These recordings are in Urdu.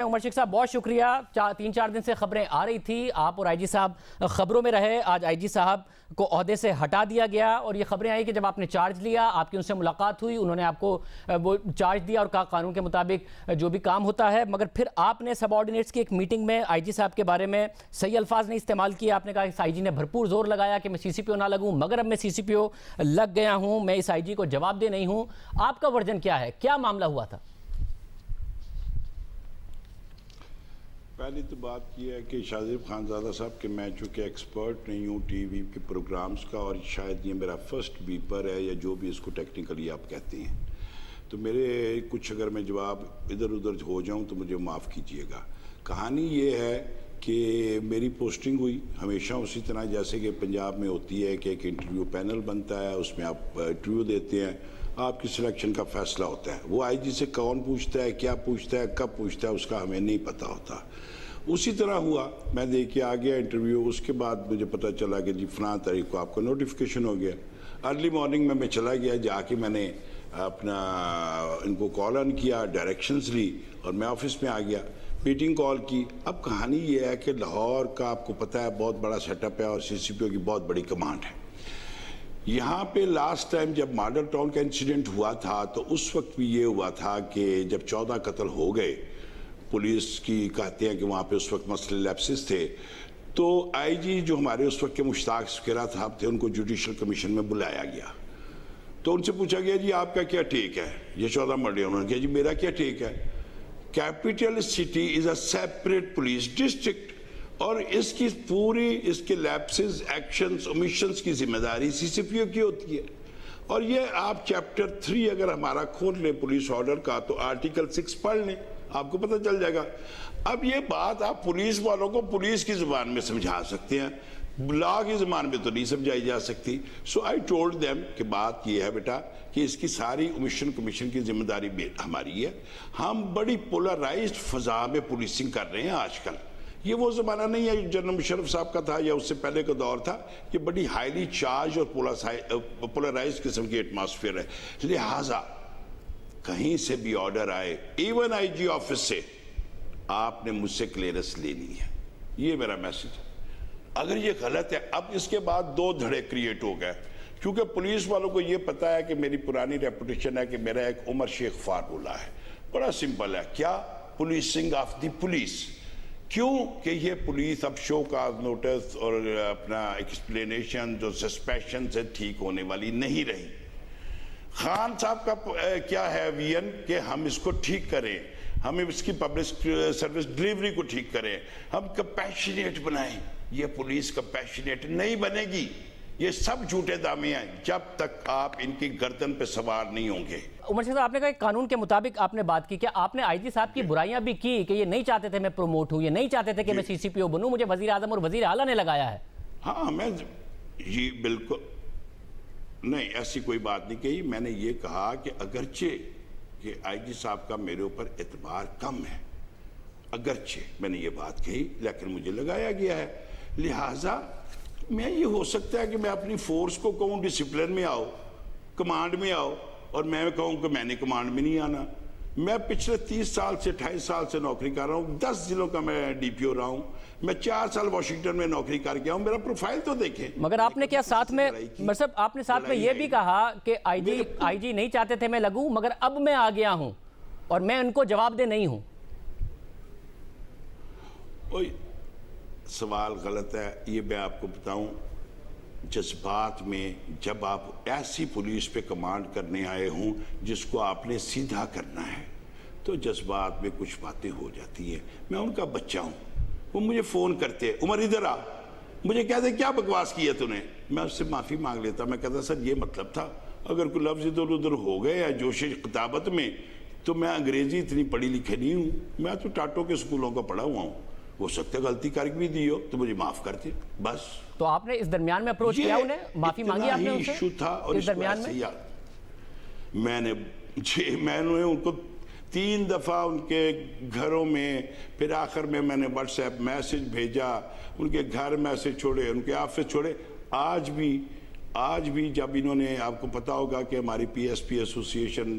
عمر شیخ صاحب بہت شکریہ. 3-4 دن سے خبریں آ رہی تھی، آپ اور آئی جی صاحب خبروں میں رہے. آج آئی جی صاحب کو عہدے سے ہٹا دیا گیا اور یہ خبریں آئی کہ جب آپ نے چارج لیا، آپ کی ان سے ملاقات ہوئی، انہوں نے آپ کو وہ چارج دیا اور کہا قانون کے مطابق جو بھی کام ہوتا ہے. مگر پھر آپ نے سب آرڈینیٹس کی ایک میٹنگ میں آئی جی صاحب کے بارے میں صحیح الفاظ نہیں استعمال کیا. آپ نے کہا کہ آئی جی نے بھرپور زور لگایا کہ میں سی سی پی او نہ لگوں، مگر اب میں سی سی پی او لگ گیا ہوں، میں اس آئی جی کو جواب دہ نہیں ہوں. آپ کا ورژن کیا ہے؟ کیا معاملہ ہوا تھا؟ پہلی تو بات یہ ہے کہ شاہزیب خانزادہ صاحب کہ میں چونکہ ایکسپرٹ نہیں ہوں ٹی وی کے پروگرامز کا، اور شاید یہ میرا فرسٹ بیپر ہے یا جو بھی اس کو ٹیکنیکلی آپ کہتے ہیں، تو میرے کچھ اگر میں جواب ادھر ادھر ہو جاؤں تو مجھے معاف کیجیے گا. کہانی یہ ہے کہ میری پوسٹنگ ہوئی ہمیشہ اسی طرح جیسے کہ پنجاب میں ہوتی ہے کہ ایک انٹرویو پینل بنتا ہے، اس میں آپ انٹرویو دیتے ہیں، آپ کی سلیکشن کا فیصلہ ہوتا ہے. وہ آئی جی سے کون پوچھتا ہے، کیا پوچھتا ہے، کب پوچھتا ہے، اس کا ہمیں نہیں پتہ ہوتا. اسی طرح ہوا، میں دے کے آ گیا انٹرویو. اس کے بعد مجھے پتہ چلا کہ جی فلاں تاریخ کو آپ کا نوٹیفیکیشن ہو گیا. ارلی مارننگ میں چلا گیا، جا کے میں نے اپنا ان کو کال آن کیا، ڈائریکشنز لی اور میں آفس میں آ گیا، میٹنگ کال کی. اب کہانی یہ ہے کہ لاہور کا آپ کو پتہ ہے بہت بڑا سیٹ اپ ہے اور سی سی پی او کی بہت بڑی کمانڈ ہے. یہاں پہ لاسٹ ٹائم جب ماڈل ٹاؤن کا انسیڈنٹ ہوا تھا تو اس وقت بھی یہ ہوا تھا کہ جب 14 قتل ہو گئے، پولیس کی کہتے ہیں کہ وہاں پہ اس وقت مسئلے لیپسز تھے، تو آئی جی جو ہمارے اس وقت کے مشتاق سکیرا صاحب تھے ان کو جوڈیشل کمیشن میں بلایا گیا. تو ان سے پوچھا گیا جی آپ کا کیا ٹیک ہے یہ 14 مرڈے؟ انہوں نے کہا جی میرا کیا ٹیک ہے، capital city is a separate police district اور اس کی پوری اس کے لیپسز، ایکشنز، اومیشنز کی ذمہ داری سی سی پی او کی ہوتی ہے. اور یہ آپ چیپٹر 3 اگر ہمارا کھول لیں پولیس آرڈر کا تو آرٹیکل 6 پڑھ لیں، آپ کو پتہ چل جائے گا. اب یہ بات آپ پولیس والوں کو پولیس کی زبان میں سمجھا سکتے ہیں، لا کی زبان میں تو نہیں سمجھائی جا سکتی. سو آئی ٹولڈ دیم کہ بات یہ ہے بیٹا کہ اس کی ساری اومیشن کمیشن کی ذمہ داری ہماری ہے. ہم بڑی پولرائزڈ فضا میں پولیسنگ کر رہے ہیں آج کل. یہ وہ زمانہ نہیں ہے جنرل مشرف صاحب کا تھا یا اس سے پہلے کا دور تھا. یہ بڑی ہائیلی چارج اور پولرائزڈ قسم کی ایٹماسفیئر ہے. لہٰذا کہیں سے بھی آرڈر آئے، ایون آئی جی آفس سے، آپ نے مجھ سے کلیئرنس لینی ہے. یہ میرا میسج ہے. اگر یہ غلط ہے، اب اس کے بعد 2 دھڑے کریٹ ہو گئے کیونکہ پولیس والوں کو یہ پتہ ہے کہ میری پرانی ریپوٹیشن ہے کہ میرا ایک عمر شیخ فارمولہ ہے. بڑا سمپل ہے، کیا؟ Policing of the police. کیوں کہ یہ پولیس اب شو کاز نوٹس اور اپنا ایکسپلینیشن جو سسپیشن سے ٹھیک ہونے والی نہیں رہی. خان صاحب کا کیا ہے ویژن کہ ہم اس کو ٹھیک کریں، ہم اس کی پبلک سروس ڈلیوری کو ٹھیک کریں، ہم کمپیشنیٹ بنائیں. یہ پولیس کمپیشنیٹ نہیں بنے گی. یہ سب جھوٹے دعوے ہیں جب تک آپ ان کی گردن پہ سوار نہیں ہوں گے. عمر شیخ صاحب آپ نے کہا کہ قانون کے مطابق آپ نے بات کی، کیا آپ نے آئی جی صاحب کی برائیاں بھی کی کہ یہ نہیں چاہتے تھے میں پروموٹ ہوں، یہ نہیں چاہتے تھے کہ میں سی سی پی او بنوں، مجھے وزیر اعظم اور وزیر اعلیٰ نے لگایا ہے؟ ہاں میں جی بالکل نہیں، ایسی کوئی بات نہیں کہی. میں نے یہ کہا کہ اگرچہ کہ آئی جی صاحب کا میرے اوپر اعتبار کم ہے، اگرچہ میں نے یہ بات کہی، لیکن مجھے لگایا گیا ہے. لہٰذا میں یہ ہو سکتا ہے کہ میں اپنی فورس کو کہوں ڈسپلن میں آؤ، کمانڈ میں آؤ، اور میں کہوں کہ میں نے کمانڈ میں نہیں آنا. میں پچھلے 30 سال سے 28 سال سے نوکری کر رہا ہوں، 10 ضلعوں کا میں ڈی پی او رہا ہوں، میں 4 سال واشنگٹن میں نوکری کر کے ہوں. میرا پروفائل تو دیکھیں. مگر آپ نے کیا ساتھ میں مطلب آپ نے ساتھ میں یہ بھی کہا کہ آئی جی نہیں چاہتے تھے میں لگوں، مگر اب میں آ گیا ہوں اور میں ان کو جواب دہ نہیں ہوں. سوال غلط ہے. یہ میں آپ کو بتاؤں، جذبات میں جب آپ ایسی پولیس پہ کمانڈ کرنے آئے ہوں جس کو آپ نے سیدھا کرنا ہے تو جذبات میں کچھ باتیں ہو جاتی ہیں. میں ان کا بچہ ہوں. وہ مجھے فون کرتے، عمر ادھر آ، مجھے کہتے کیا بکواس کیا تو نے؟ میں اس سے معافی مانگ لیتا. میں کہتا سر یہ مطلب تھا. اگر کوئی لفظ ادھر ادھر ہو گئے یا جوش خطابت میں، تو میں انگریزی اتنی پڑھی لکھے نہیں ہوں، میں تو ٹاٹو کے اسکولوں کا پڑھا ہوا ہوں. ہو سکتا ہے غلطی کر بھی دی ہو تو مجھے معاف کرتے بس. تو آپ نے اس درمیان میں اپروچ کیا انہیں، معافی مانگی آپ نے ان سے؟ ایشو تھا. اور اس درمیان میں نے ان کو 3 دفعہ ان کے گھروں میں، پھر آخر میں میں نے واٹس ایپ میسج بھیجا، ان کے گھر میسج چھوڑے، ان کے آفس چھوڑے. آج بھی جب انہوں نے، آپ کو پتا ہوگا کہ ہماری پی ایس پی ایسوسی ایشن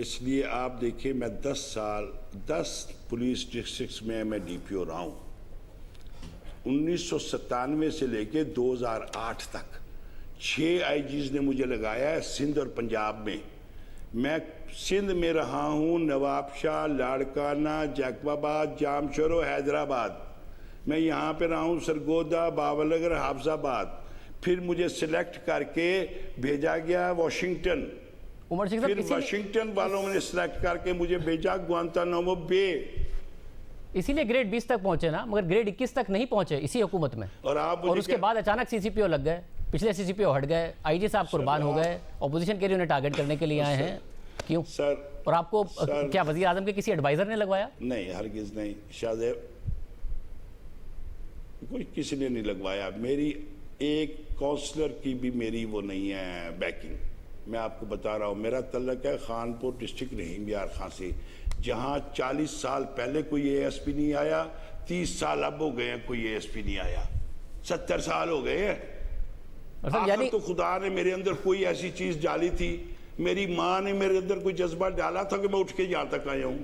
اس لیے آپ دیکھیں میں 10 پولیس ڈسٹرکٹس میں ڈی پی او رہا ہوں 1997 سے لے کے 2008 تک 6 آئی جیز نے مجھے لگایا ہے سندھ اور پنجاب میں سندھ میں رہا ہوں نواب شاہ لاڑکانہ جیکب آباد جامشورو حیدرآباد میں یہاں پہ رہا ہوں سرگودا باولگر حافظ آباد پھر مجھے سلیکٹ کر کے بھیجا گیا واشنگٹن عمر شیخ صاحب پھر واشنگٹن والوں نے سلیکٹ کر کے مجھے بھیجا گوانتانامو بے اسی لیے گریڈ 20 تک پہنچے نا مگر گریڈ 21 تک نہیں پہنچے اسی حکومت میں اور اس کے بعد اچانک سی سی پی او لگ گئے پچھلے سی سی پی او ہٹ گئے آئی جی صاحب قربان ہو گئے اپوزیشن کے لیے انہیں ٹارگٹ کرنے کے لیے آئے ہیں کیوں سر اور آپ کو کیا وزیر اعظم کے کسی ایڈوائزر نے لگوایا نہیں ہرگز نہیں شاہ زیب کوئی کسی نے نہیں لگوایا میری ایک کونسلر کی بھی میری وہ نہیں ہے بیکنگ میں آپ کو بتا رہا ہوں میرا تعلق ہے خانپور ڈسٹرکٹ رحیم یار خان سے جہاں 40 سال پہلے کوئی اے ایس پی نہیں آیا 30 سال اب ہو گئے ہیں کوئی اے ایس پی نہیں آیا 70 سال ہو گئے ہیں آخر تو خدا نے میرے اندر کوئی ایسی چیز ڈالی تھی میری ماں نے میرے اندر کوئی جذبہ ڈالا تھا کہ میں اٹھ کے یہاں تک آیا ہوں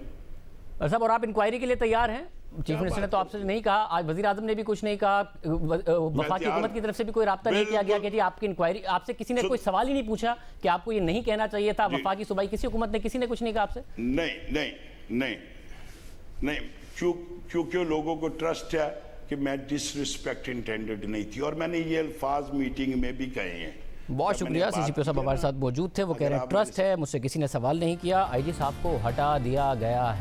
صاحب اور آپ انکوائری کے لیے تیار ہیں چیف منسٹر نے تو آپ سے نہیں کہا آج وزیر اعظم نے بھی کچھ نہیں کہا وفاقی حکومت کی طرف سے بھی کوئی رابطہ نہیں کیا گیا کہ جی آپ کی انکوائری آپ سے کسی نے کوئی سوال ہی نہیں پوچھا کہ آپ کو یہ نہیں کہنا چاہیے تھا وفاقی صوبائی کسی حکومت نے کسی نے کچھ نہیں کہا آپ سے نہیں کیونکہ لوگوں کو ٹرسٹ ہے کہ میں ڈس ریسپیکٹ انٹینڈڈ نہیں تھی اور میں نے یہ الفاظ میٹنگ میں بھی کہے ہیں بہت شکریہ سی سی پی او صاحب ہمارے ساتھ موجود تھے وہ کہہ رہے ہیں ٹرسٹ ہے مجھ سے کسی نے سوال نہیں کیا آئی جی صاحب کو ہٹا دیا گیا ہے